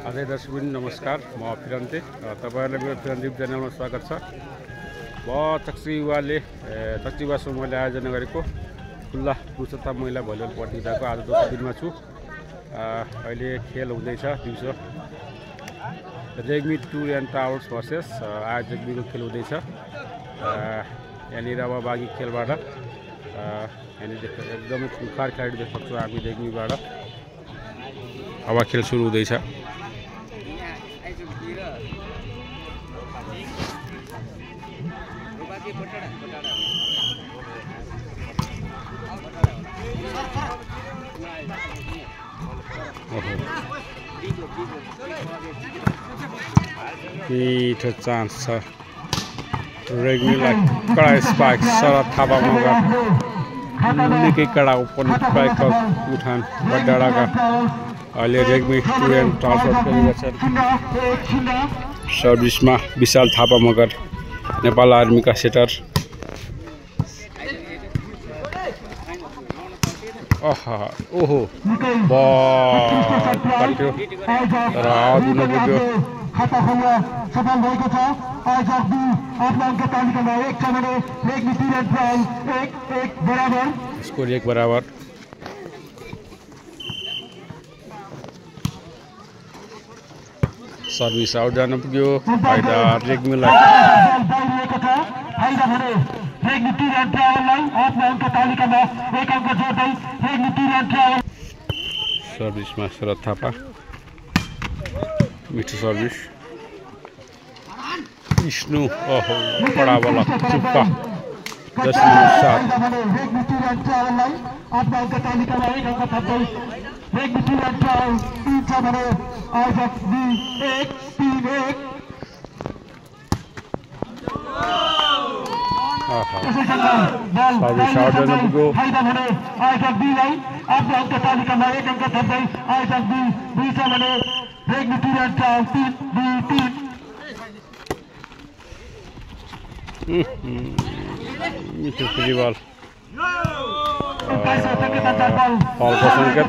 आदरणीय दर्शकवृन्द नमस्कार, म फिरन्ते तपाईहरुलाई मेरो फिरन्ते च्यानलमा स्वागत छ। चक्सी युवा समूहले आयोजना गरेको खुल्ला पुरुषोत्तम महिला भलिबल प्रतियोगिताको आज दोस्रो दिनमा छु। अहिले खेल हुँदैछ दिउँसो Regmi tour and towers versus आयोजक बिको खेल हुँदैछ। यहाँनिर अब बाँकी खेलबाट यहाँनिर एकदमै खुलखार खेलाडी देख्न सक्छौँ हामी रेग्मीबाट। अब खेल सुरु हुँदैछ। मिठो चान्स छ रेग्मीलाई। कडा स्पाइक शरद थापा मगर निकै कडा ओपन स्पाइक उठान बडाडाका। अहिले रेग्मी टुर एन्ड टावर्स खेलिरहेछन्। सर्भिसमा विशाल थापा मगर नेपाल आर्मीका सेटर। ओहो बल कट्यो तर आउट हुन पुग्यो। सफल भएको छ। आयोजक बी 8 अङ्क तालिकामा 1 छ भने रेग्मी टुर एन्ड टावर्स 1-1 बराबर। स्कोर 1 बराबर। सर्भिस आउट जान पुग्यो। फाइदा रेग्मीलाई। फाइदा भने रेग्मी टुर एन्ड टावर्सलाई 8 अङ्क तालिकामा 1 अङ्क जोड्दै रेग्मी टुर एन्ड टावर्स। सर्भिसमा शरद थापा मिठो सर्भिस। विष्णु ओहो कडा बल चुप्पा 10 मिनेट 7। रेग्मी टुर एन्ड टावर्सलाई 8 अङ्क तालिकामा 1 अङ्क थप्दै रेग्मी टुर एन्ड टावर्स 3 छ भने आयोजक बी 1-3-1। सर्भिस आउट जान पुग्यो। फाइदा भने आयोजक बीलाई 8 अङ्क तालिकामा 1 अङ्क थप्दै आयोजक बी 2 छ भने रेग्मी टुर एन्ड टावर्स 3-2-3। मिठो फ्री बल। बलको सङ्केत।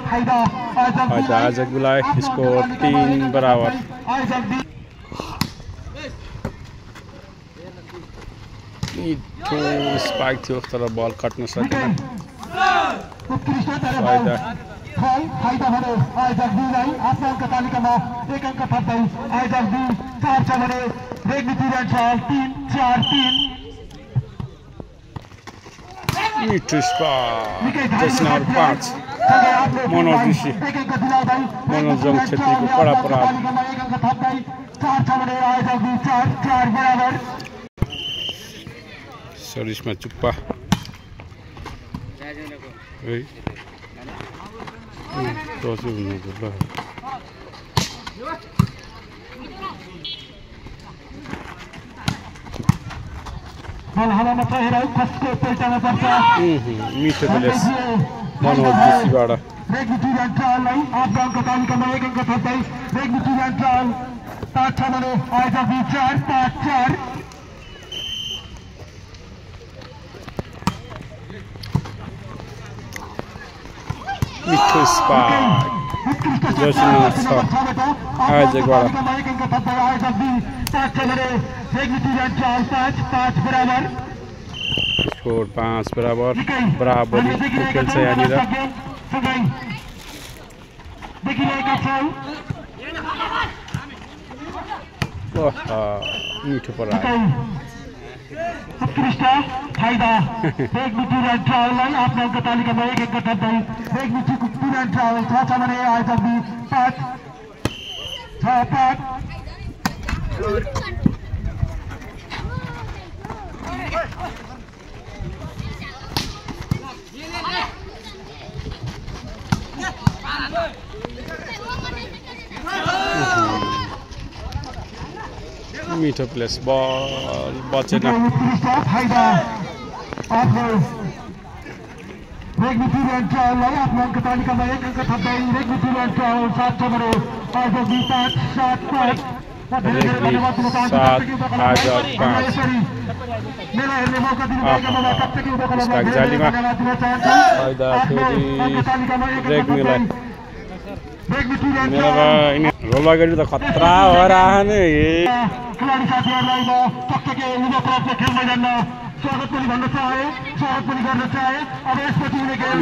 फाइदा आयोजक बीलाई। स्कोर 3 बराबर। मिठो स्पाइक थियो तर बल कट्न सकेन। फाइदा भने आयोजक बीलाई 8 अङ्क तालिकामा 1 अङ्क थप्दै आयोजक बी 4 छ भने रेग्मी टुर एन्ड टावर्स 3-4-3। मिठो स्पाइक। 5 मनोज ऋषि मनोज जङ छेत्रीको कडा प्रहार। 1 अङ्क थप्दै 4 छ भने आयोजक बी 4-4 बराबर। सर्भिसमा चुप्पा मिठो प्लेस मनोज ऋषिबाट। रेग्मी टुर एन्ड टावर्सलाई 8 अङ्क तालिकामा 1 अङ्क थप्दै रेग्मी टुर एन्ड टावर्स 5 छ भने आयोजक बी 4-5-4। मिठो स्पाइक। Jersey number 6 आयोजकबाट। स्कोर 5 बराबर। बराबरी खेल छ यहाँनिर। मिठो प्रहार। उत्कृष्ट फाइदा रेग्मी टुर एन्ड टावर्सलाई 8 अङ्क तालिकामा 1 अङ्क थप्दै रेग्मी टुर एन्ड टावर्स 6 छ भने आयोजक बी 5-6-5। मिठो प्लेस बल बचेन। रेग्मी टुर एन्ड टावर्सलाई 8 अङ्क तालिकामा 1 अङ्क थप्दै रेग्मी टुर एन्ड टावर्स 7 छ भने आयोजक बी 5-7-5। जालीमा फाइदा फेरि रेग्मीलाई मेरा रोला गरी त खतरा भएर आएन खिलाडी साथीहरूलाई म टक्कै युवा क्लबको खेल मैदानमा स्वागत पनि भन्न चाहे, स्वागत पनि गर्न चाहे। अब यसपछि हुने खेल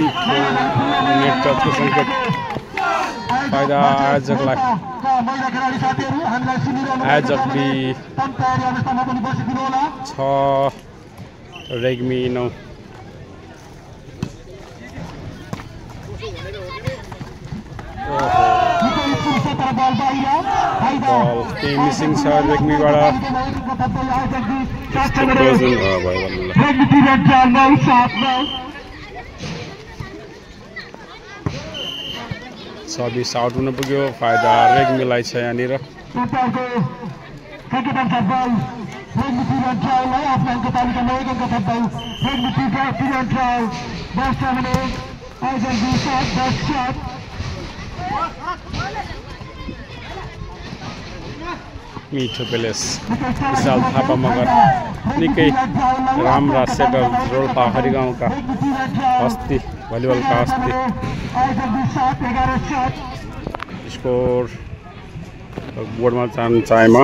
नेटवर्कको सङ्केत फाइदा आयोजकलाई महिला खेलाडी साथीहरू हामीलाई सुनिरहनु आयोजक बी तयारी अवस्थामा पनि बसिदिनु होला। 6 रेग्मी 9 बल केही मिसिङ छ रेग्मीबाट सर्भिस आउट हुन पुग्यो फाइदा रेग्मीलाई छ यहाँनिर मिठो पेलेस विशाल थापा मगर निकै राम्रा सेटर रोल्पा हरिगाउँका हस्ती भलिबलका हस्ती स्कोर बोर्डमा चाहेमा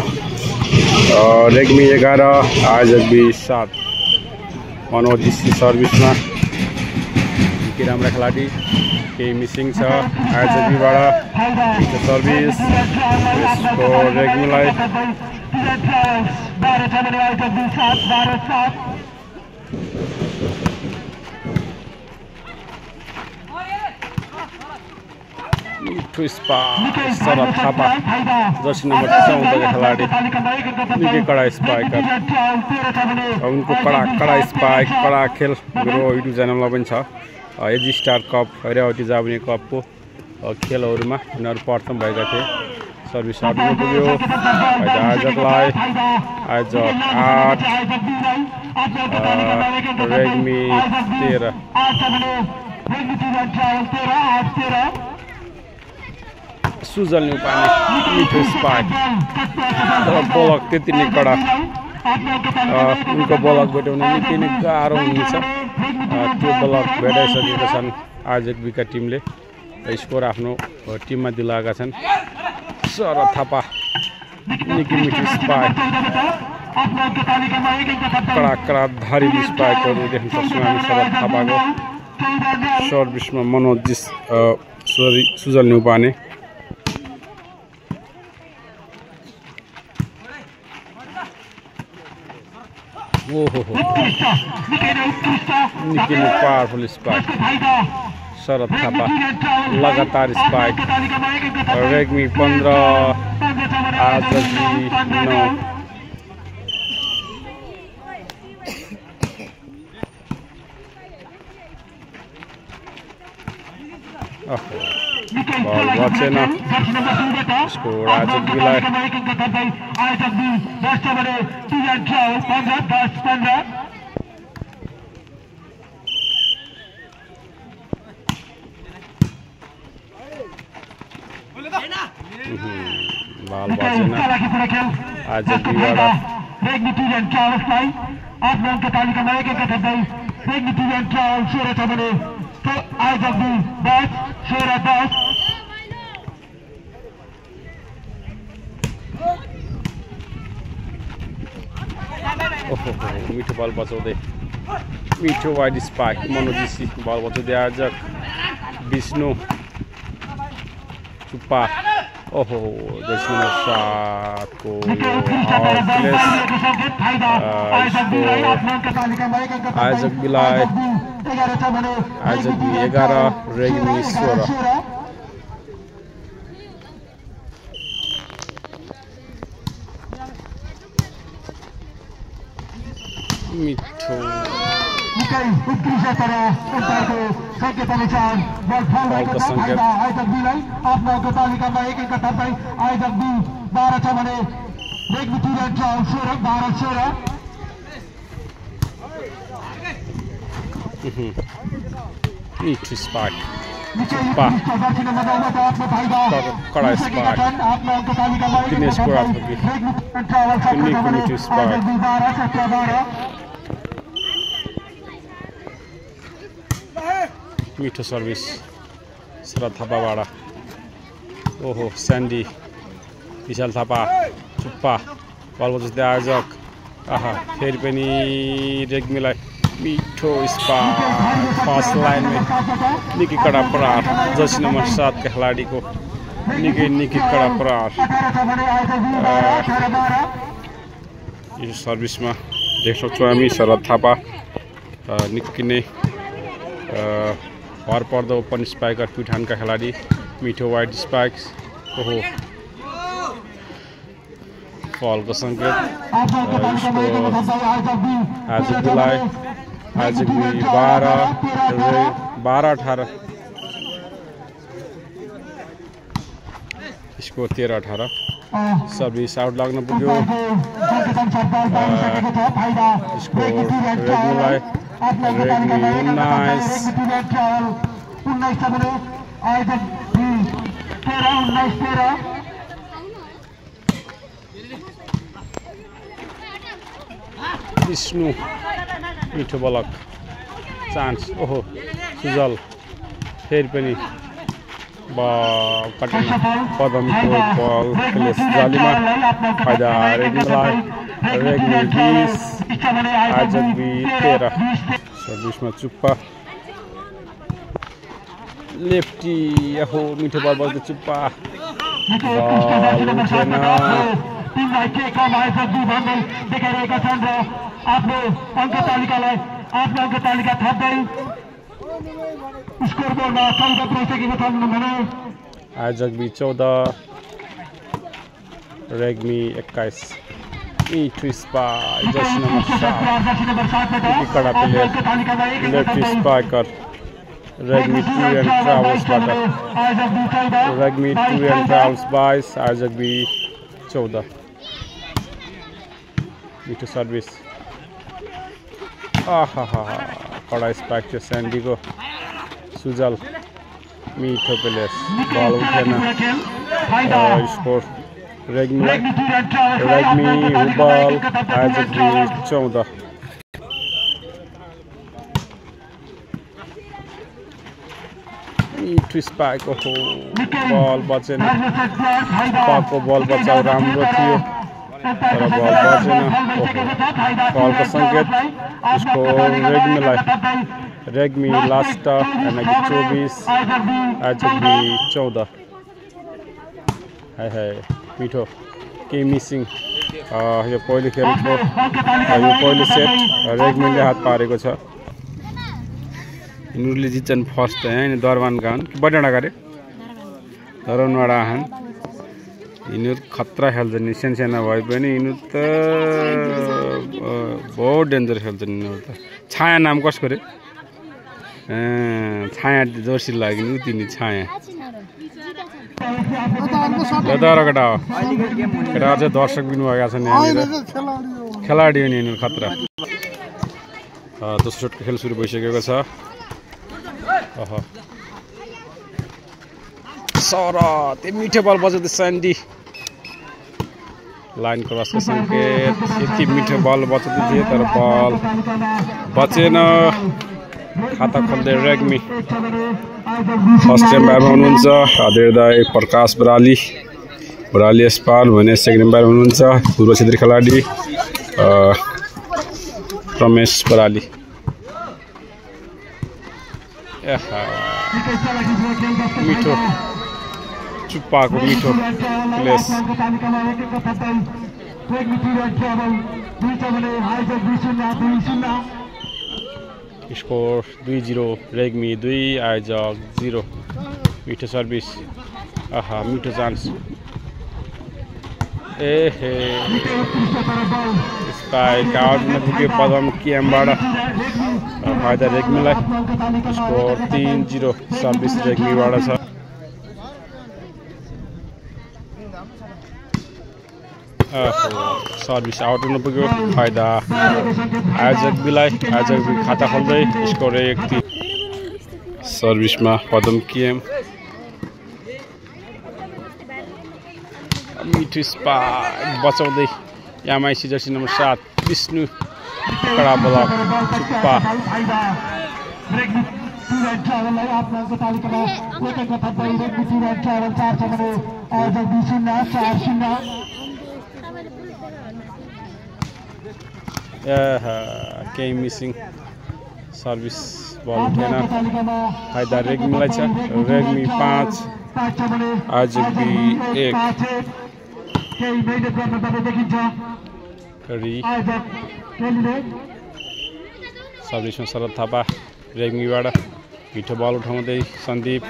रेग्मी 11 आयोजक 7 मनोज जीसी सर्भिसमा निकै राम्रा खेलाडी केही मिसिङ छ आयोजक बीबाट सर्भिस स्कोर रेग्मीलाई मिठो स्पाइक शरद थापा जर्सी नम्बर 14 का खेलाडी निकै कडा स्पाइकर उनको कडा स्पाइक कडा खेल मेरो युट्युब च्यानलमा पनि छ एजी स्टार कप हैरावती जाबुनी कपको खेलहरूमा उनीहरू प्रथम भएका थिए सर्भिस आउट पुग्यो आयोजकलाई आयोजक 8 रेग्मी 13 सुजल न्युपाने मिठो स्पाइक बलक त्यति नै कडा उनको बलक भेटाउन निकै नै गाह्रो हुनेछ त्यो बलक भेटाइसकेका छन् आयोजक बीका टिमले स्कोर आफ्नो टिममा दिलाएका छन् शरद थापा निकै मिठो स्पाइक कडा धारी स्पाइकहरू देख्न सक्छौँ हामी शरद थापाको सर्भिसमा मनोज सुजल न्युपाने निकै नै पावरफुल स्पाइक शरद थापा लगातार स्पाइक रेग्मी 15 आयोजक 9 बल बचेन स्कोर आयोजक बीलाई बाल बचेन आयोजक बीबाट मिठो बल बचाउँदै मिठो वाइड स्पाइक मनोजीसी बल बचाउँदै आयोजक विष्णु चुप्पा जर्सी नम्बर 7 को आयोजक बीलाई आयोजक 11 रेग्मी 16 मिठो बलको सङ्केत मिठो स्पाइक कडा स्पाइक दिनेश कोराथोकी मिठो स्पाइक मिठो सर्भिस शरद थापाबाट ओहो स्यान्डी विशाल थापा चुप्पा बल बचाउँदै आयोजक आहा फेरि पनि रेग्मीलाई मिठो स्पाइक फर्स्ट लाइनमै निकै कडा प्रहार जर्सी नम्बर 7 का खेलाडीको निकै कडा प्रहार यो सर्भिसमा देख्न सक्छौँ हामी शरद थापा निकै नै भरपर्दो ओपन स्पाइकर प्युठानका खेलाडी मिठो वाइड स्पाइक्स ओहो फलको सङ्केत आजकलाई 12-18 इसको 13-18 सर्भिस आउट लाग्न पुग्यो इसको रेग्मीलाई रेग्मी 19 विष्णु मिठो बलक चान्स ओहो सुजल फेरि पनि पदमको बल प्लेस जालीमा फाइदा रेग्मीलाई रेग्मी 20 आजकबी 13 सर्भिसमा चुप्पा लेफ्टी ओहो मिठो बल बज्दै चुप्पा बल उठेन आफ्नो अङ्क तालिका थप्दै स्कोर बोर्डमा 14 पुगिसकेको छन् भने आजकबी 14 रेग्मी 21 मिठो स्पाइक जर्सी नम्बर 7 कडा player left spiker Regmi 2 and ट्राभल्सबाट रेग्मी 2 एन्ड ट्राभल्स 22 आजकबी 14 मिठो सर्भिस आहा कडा स्पाइक थियो स्यान्डीको सुजल मिठो प्लेस बल उठेन स्कोर रेग्मी बल आजकबी 14 मिठो स्पाइक ओहो बल बचेन पाको बल बचाउ राम्रो थियो तर बल बचेन बलको सङ्केत उसको रेग्मीलाई रेग्मी लास्ट यानी कि 24 आजकबी 14 है मिठो के मिसिङ यो पहिलो खेलको यो पहिलो सेट रेग्मीले हात पारेको छ यिनीहरूले जित्छन् फर्स्ट होइन दरबानका हुन् कि बडाँडाका अरे दरबानबाट आछन् यिनीहरू खतरा खेल्छन् नि सानो भए पनि यिनीहरू त बहुत डेन्जर खेल्छन् यिनीहरू त छाया नाम कसको अरे छाया जर्सी लाग्यो नि तिनी छाया केटा हो केटा चाहिँ दर्शक पनि भएका छन् यहाँनिर खेलाडी हो नि यिनीहरू खतरा दोस्रो सेटको खेल सुरु भइसकेको छ त्यो मिठो बल बजाउँदै स्यान्डी लाइन क्रसको सङ्केत यति मिठो बल बचाउँदै थिए तर बल बचेन खाता खोल्दै रेग्मी फर्स्ट एम्पायरमा हुनुहुन्छ आदरणीय प्रकाश बराली एसपाल भने सेकेन्ड एम्पायर हुनुहुन्छ पूर्व क्षेत्रीय खेलाडी रमेश बराली मिठो चुप्पाको मिठो प्लेस स्कोर 2-0 रेग्मी 2 आयोजक 0 मिठो सर्भिस आहा मिठो चान्स स्पाइक आउट नपुग्यो पदम क्यामबाट फाइदा रेग्मीलाई स्कोर 3-0 सर्भिस रेग्मीबाट छ सर्भिस आउट हुन पुग्यो फाइदा आयोजकलाई खाता खोल्दै स्कोर 1-3 सर्भिसमा पदम केएम मिठो स्पाइक बचाउँदै एमआइसी जर्सी नम्बर 7 विष्णु कडा बलक चुप्पा टुर एन्ड ट्राभललाई 8 नङको तालिकामा एक अङ्क थप्दै रेग्मी टुर एन्ड ट्राभल 4 छ भने आयोजक 2-0 4-0 केही मिसिङ सर्भिस बल उठेन फाइदा रेग्मीलाई छ रेग्मी 5 आयोजक 1 केही मेहनत गर्न पर्ने देखिन्छ आयोजक केलीले सर्भिसमा शरद थापा रेग्मीबाट मिठो बल उठाउँदै सन्दीप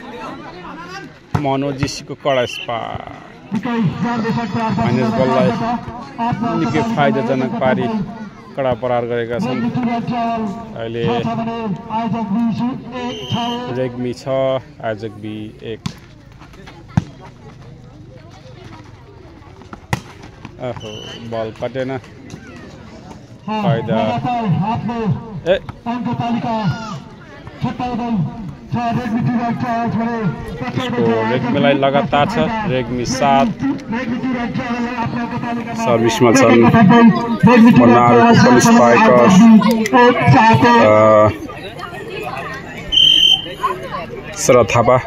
मनोजीसीको कडा स्पाट माइनस बललाई निकै फाइदाजनक पारी कडा प्रहार गरेका छन् अहिले रेग्मी 6 आयोजक 1 ओहो बल कटेन फाइदा रेग्मीलाई लगातार छ रेग्मी 7 सर्भिसमा छन् स्पाइकर शरद थापा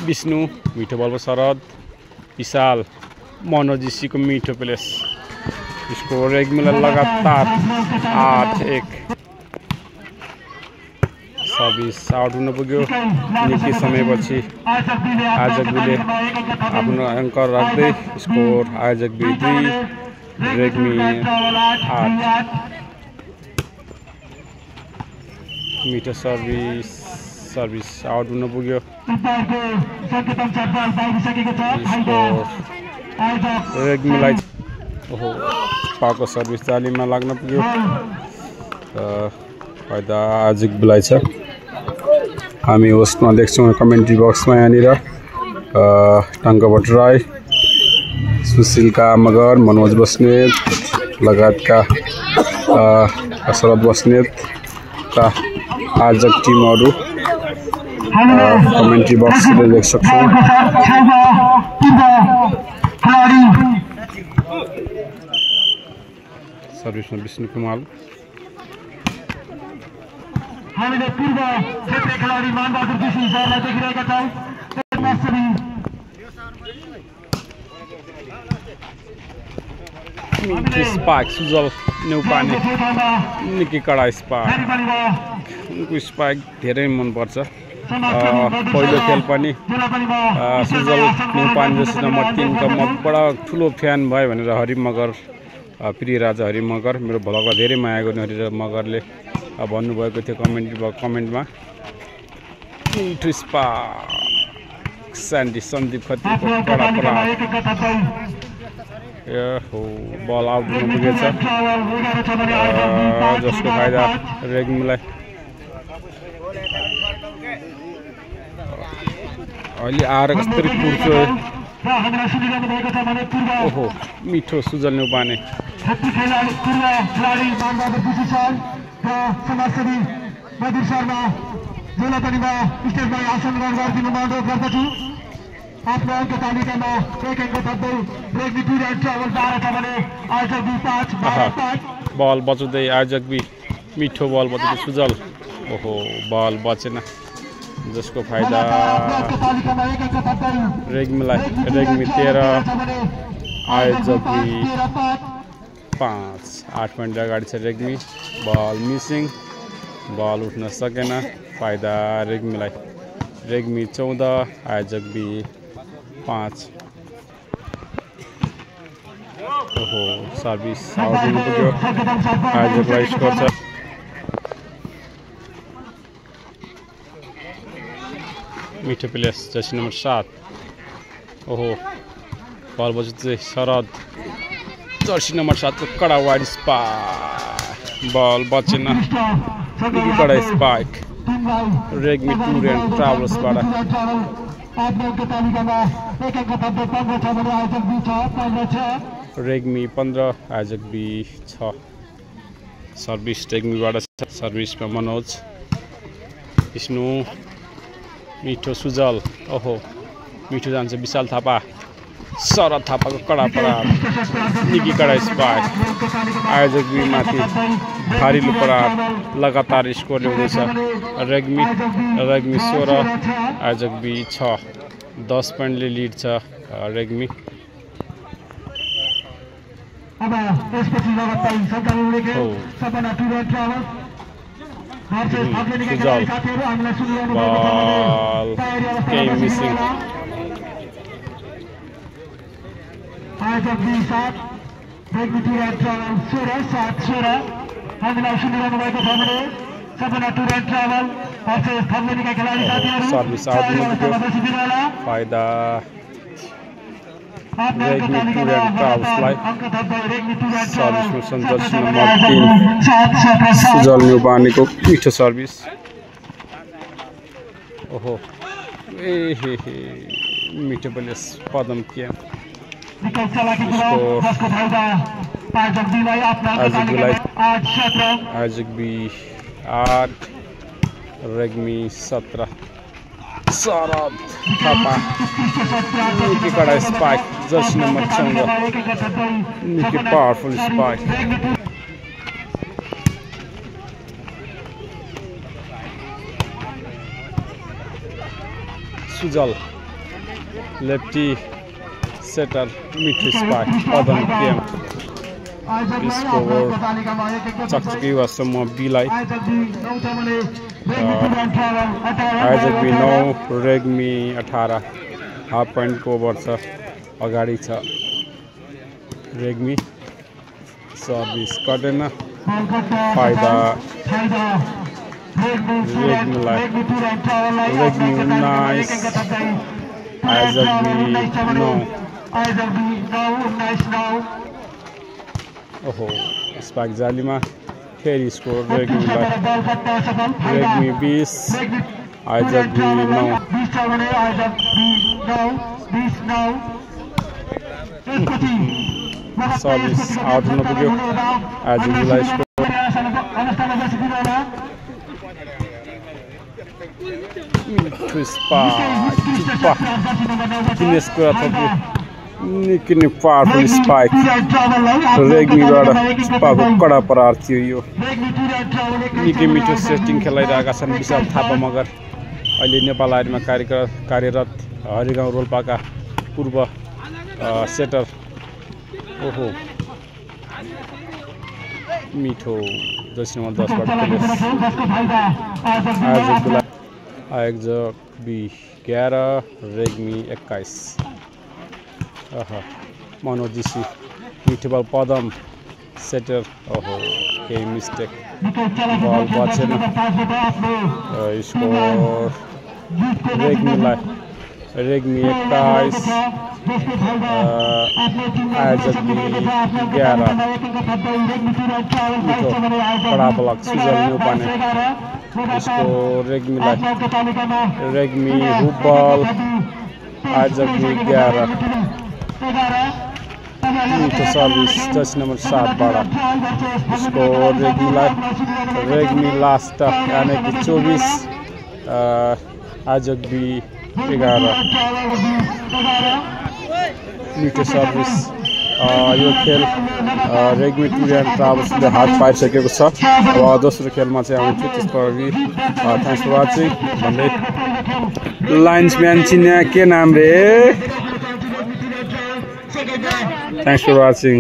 विष्णु मिठो बलमा शरद विशाल मनोजीसीको मिठो प्लेस इसको रेग्मीलाई लगातार 8-1 सर्भिस आउट हुन पुग्यो निकै समयपछि आयोजक बीले आफ्नो अङ्क राख्दै स्कोर आयोजक 2 रेग्मी 8 मिठो सर्भिस आउट हुन पुग्यो रेग्मीलाई ओहो पाको सर्भिस जालीमा लाग्न पुग्यो फाइदा आयोजक बीलाई छ हामी होस्टमा देख्छौँ कमेन्ट्री बक्समा यहाँनिर टङ्क भट्टराई सुशील कामगर मनोज बस्नेत लगायतका शरद बस्नेतका आयोजक टिमहरू कमेन्ट्री बक्सले देख सक्छौँ सर्भिसमा विष्णु कुमार हामीले पूर्व क्षेत्रीय खेलाडी मानबहादुर जोशी सरलाई देखिरहेका छौँ स्पाइक सुजल न्युपाने निकै कडा स्पाइक उनको स्पाइक धेरै मनपर्छ पहिलो खेल पनि सुजल न्युपाने जोशी नम्बर 3 का म बडा ठुलो फ्यान भयो भनेर हरि मगर प्रिय राजा हरि मगर मेरो भलका धेरै माया गर्ने हरि मगरले भन्नुभएको थियो कमेन्टमा मिठो स्पाइक स्यान्डी सन्दीप खत्रीको कडा प्रहार हो बल आउट हुन पुगेछ जसको फाइदा रेग्मीलाई अहिले आएर कसरी कुर्छ ओहो मिठो सुजल न्युपाने समाजसेवी मधुर शर्मा जोलाई पनि म स्टेजमा आसन ग्रहण गरिदिनु अनुरोध गर्दछु आफ्नो अङ्क तालिकामा 1 अङ्क थप्दै रेग्मी टुर एन्ड ट्राभल 12 छ भने आयोजक 5 बल बचाउँदै आयोजक मिठो बल बचाउँदै सुजल ओहो बल बचेन जसको फाइदा रेग्मीलाई रेग्मी 13 आयोजक 5 8 पोइन्ट अगाडि छ रेग्मी बल मिसिङ बल उठ्न सकेन फाइदा रेग्मीलाई रेग्मी 14 आयोजक 5 ओहो सर्भिस आउट हुन पुग्यो आयोजकलाई स्कोर छ मिठो प्लेस जर्सी नम्बर 7 ओहो बल बचाउँदै शरद जर्सी नम्बर 7 को कडा वाइड स्पाइक बल बचेन कडा स्पाइक रेग्मी टुर एन्ड ट्राभल्सबाट रेग्मी 15 आयोजक 6 सर्भिस रेग्मीबाट सर्भिसमा मनोज विष्णु मिठो सुजल ओहो मिठो जान्छ विशाल थापा शरद थापाको कडा प्रहार निकी कडा स्पाइक आयोजक बी माथि भारीलो प्रहार लगातार स्कोर ल्याउँदैछ रेग्मी 16 आयोजक बी 6 10 पोइन्टले लिड छ रेग्मी अब त्यसपछि लगातार सरकारी उडेको सपना टुर एन्ड ट्राभल आयोजक B 7 Regmi tour and travel 16 हामीलाई सुनिरहनु भएको छ भने सपना टुर एन्ड ट्राभल थप्लेनीका खेलाडी साथीहरू सर्भिस आउट फाइदा रेग्मी टुर एन्ड ट्राभल्सलाई सर्भिसमा सञ्चालन नम्बर 3 सुजल न्युपानेको मिठो सर्भिस ओहो ए हे मिठो प्लेस पदम के आयोजक बी 8 रेग्मी 17 शरद थापा निकी कडा spike jersey number 14 Niki powerful spike Sujal lefty setter मिठो स्पाइक पदम केम स्कोर चकचकी वास्तवमा बीलाई आयोजक बी 9 रेग्मी 18 हाफ पोइन्टको ओभर छ अगाडि छ रेग्मी सर्भिस कटेन फाइदा रेग्मीलाई रेग्मी 19 आयोजक बी 9 ओहो स्पाइक जालीमा फेरि स्कोर रेग्मीलाई रेग्मी 20 आयोजक बी 9 सर्भिस आउट हुन पुग्यो आयोजक बीलाई स्कोर निकै नै पावरफुल स्पाइक रेग्मीबाट स्पाको कडा प्रहार थियो यो निकै मिठो सेटिङ खेलाइरहेका छन् विशाल थापा मगर अहिले नेपाल आर्मीमा कार्यरत हरिगाउँ रोल्पाका पूर्व सेटर ओहो मिठो जर्सी नम्बर 10बाट आयोजक बी 11 रेग्मी 21 मनोज जीसी मिठो बल पदम सेटर ओहो केही मिस्टेक बल बचेन स्कोर रेग्मीलाई रेग्मी 21 आयोजक बी 11 मिठो कडा ब्लक सुजल न्युपाने स्कोर रेग्मीलाई रेग्मी हुबल आयोजक बी 11 मिठो सर्भिस जर्सी नम्बर 7 बाट स्कोर रेग्मीलाई रेग्मी लास्ट यानी कि 24 आयोजक बी 11 मिठो सर्भिस यो खेल रेग्मी टुर एन्ड ट्राभल्सले हात पारिसकेको छ अब दोस्रो खेलमा चाहिँ आउँछु त्यसको अघि थ्याङ्क्स फर वाचिङ भन्दै लाइन्सम्यान चिन्या के नाम रे थ्याङ्क्स फर वाचिङ